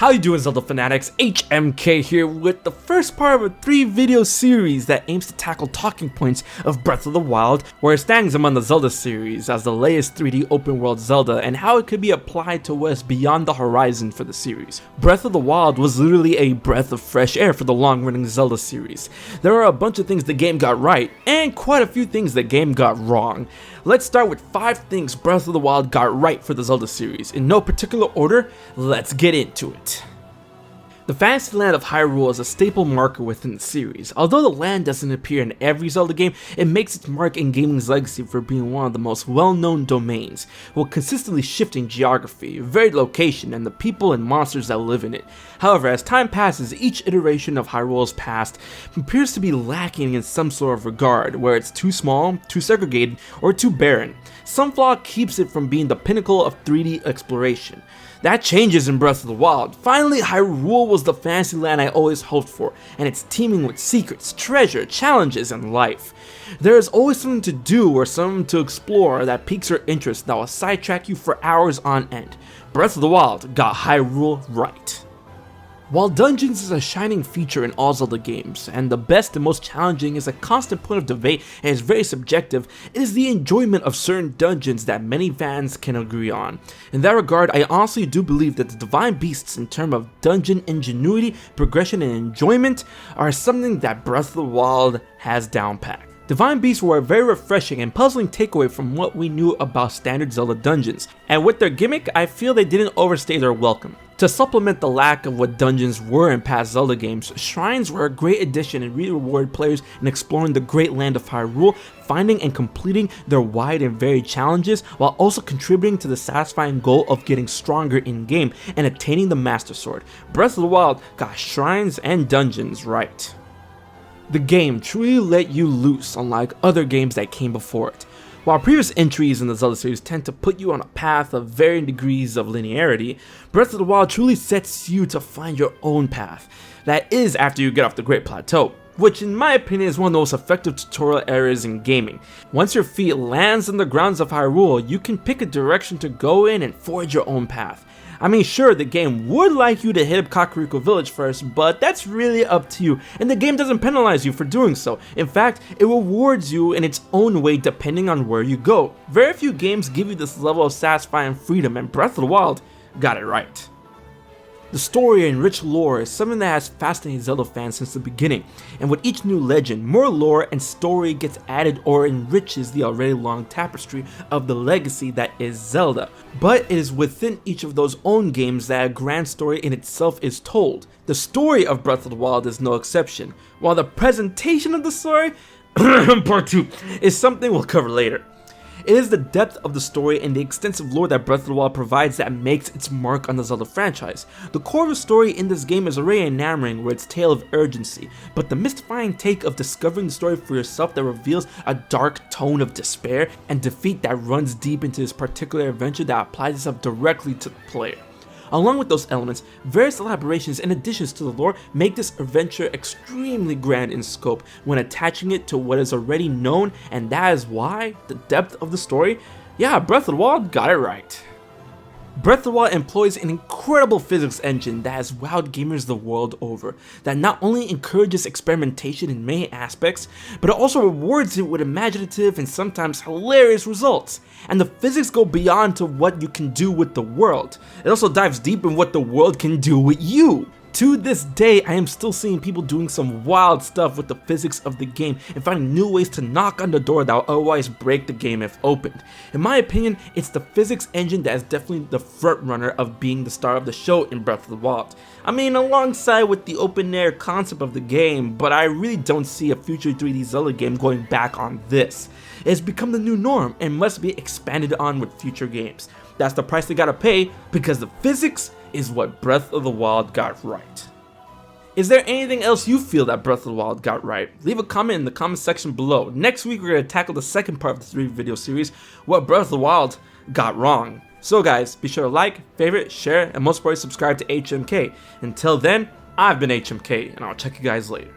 How you doing, Zelda fanatics? HMK here with the first part of a 3-video series that aims to tackle talking points of Breath of the Wild, where it stands among the Zelda series as the latest 3D open world Zelda and how it could be applied to what's beyond the horizon for the series. Breath of the Wild was literally a breath of fresh air for the long-running Zelda series. There are a bunch of things the game got right, and quite a few things the game got wrong. Let's start with 5 things Breath of the Wild got right for the Zelda series. In no particular order, let's get into it. The fantasy land of Hyrule is a staple marker within the series. Although the land doesn't appear in every Zelda game, it makes its mark in gaming's legacy for being one of the most well-known domains, with consistently shifting geography, varied location, and the people and monsters that live in it. However, as time passes, each iteration of Hyrule's past appears to be lacking in some sort of regard, where it's too small, too segregated, or too barren. Some flaw keeps it from being the pinnacle of 3D exploration. That changes in Breath of the Wild. Finally, Hyrule was the fantasy land I always hoped for, and it's teeming with secrets, treasure, challenges, and life. There is always something to do or something to explore that piques your interest that will sidetrack you for hours on end. Breath of the Wild got Hyrule right. While dungeons is a shining feature in all Zelda games, and the best and most challenging is a constant point of debate and is very subjective, it is the enjoyment of certain dungeons that many fans can agree on. In that regard, I honestly do believe that the Divine Beasts in terms of dungeon ingenuity, progression, and enjoyment are something that Breath of the Wild has down pat. Divine Beasts were a very refreshing and puzzling takeaway from what we knew about standard Zelda dungeons, and with their gimmick, I feel they didn't overstay their welcome. To supplement the lack of what dungeons were in past Zelda games, shrines were a great addition and reward players in exploring the great land of Hyrule, finding and completing their wide and varied challenges, while also contributing to the satisfying goal of getting stronger in-game and attaining the Master Sword. Breath of the Wild got shrines and dungeons right. The game truly let you loose, unlike other games that came before it. While previous entries in the Zelda series tend to put you on a path of varying degrees of linearity, Breath of the Wild truly sets you to find your own path. That is after you get off the Great Plateau, which in my opinion is one of the most effective tutorial areas in gaming. Once your feet lands on the grounds of Hyrule, you can pick a direction to go in and forge your own path. I mean, sure, the game would like you to hit up Kakariko Village first, but that's really up to you, and the game doesn't penalize you for doing so. In fact, it rewards you in its own way depending on where you go. Very few games give you this level of satisfying freedom, and Breath of the Wild got it right. The story and rich lore is something that has fascinated Zelda fans since the beginning, and with each new legend, more lore and story gets added or enriches the already long tapestry of the legacy that is Zelda. But it is within each of those own games that a grand story in itself is told. The story of Breath of the Wild is no exception, while the presentation of the story, part 2, is something we'll cover later. It is the depth of the story and the extensive lore that Breath of the Wild provides that makes its mark on the Zelda franchise. The core of the story in this game is already enamoring with its tale of urgency, but the mystifying take of discovering the story for yourself that reveals a dark tone of despair and defeat that runs deep into this particular adventure that applies itself directly to the player. Along with those elements, various elaborations and additions to the lore make this adventure extremely grand in scope when attaching it to what is already known, and that is why the depth of the story, yeah, Breath of the Wild got it right. Breath of the Wild employs an incredible physics engine that has wowed gamers the world over, that not only encourages experimentation in many aspects, but it also rewards it with imaginative and sometimes hilarious results. And the physics go beyond to what you can do with the world. It also dives deep in what the world can do with you. To this day, I am still seeing people doing some wild stuff with the physics of the game and finding new ways to knock on the door that will otherwise break the game if opened. In my opinion, it's the physics engine that is definitely the front runner of being the star of the show in Breath of the Wild. I mean, alongside with the open air concept of the game, but I really don't see a future 3D Zelda game going back on this. It has become the new norm and must be expanded on with future games. That's the price they gotta pay, because the physics is what Breath of the Wild got right. Is there anything else you feel that Breath of the Wild got right? Leave a comment in the comment section below. Next week we're going to tackle the second part of the 3-video series, what Breath of the Wild got wrong. So guys, be sure to like, favorite, share, and most importantly subscribe to HMK. Until then, I've been HMK, and I'll check you guys later.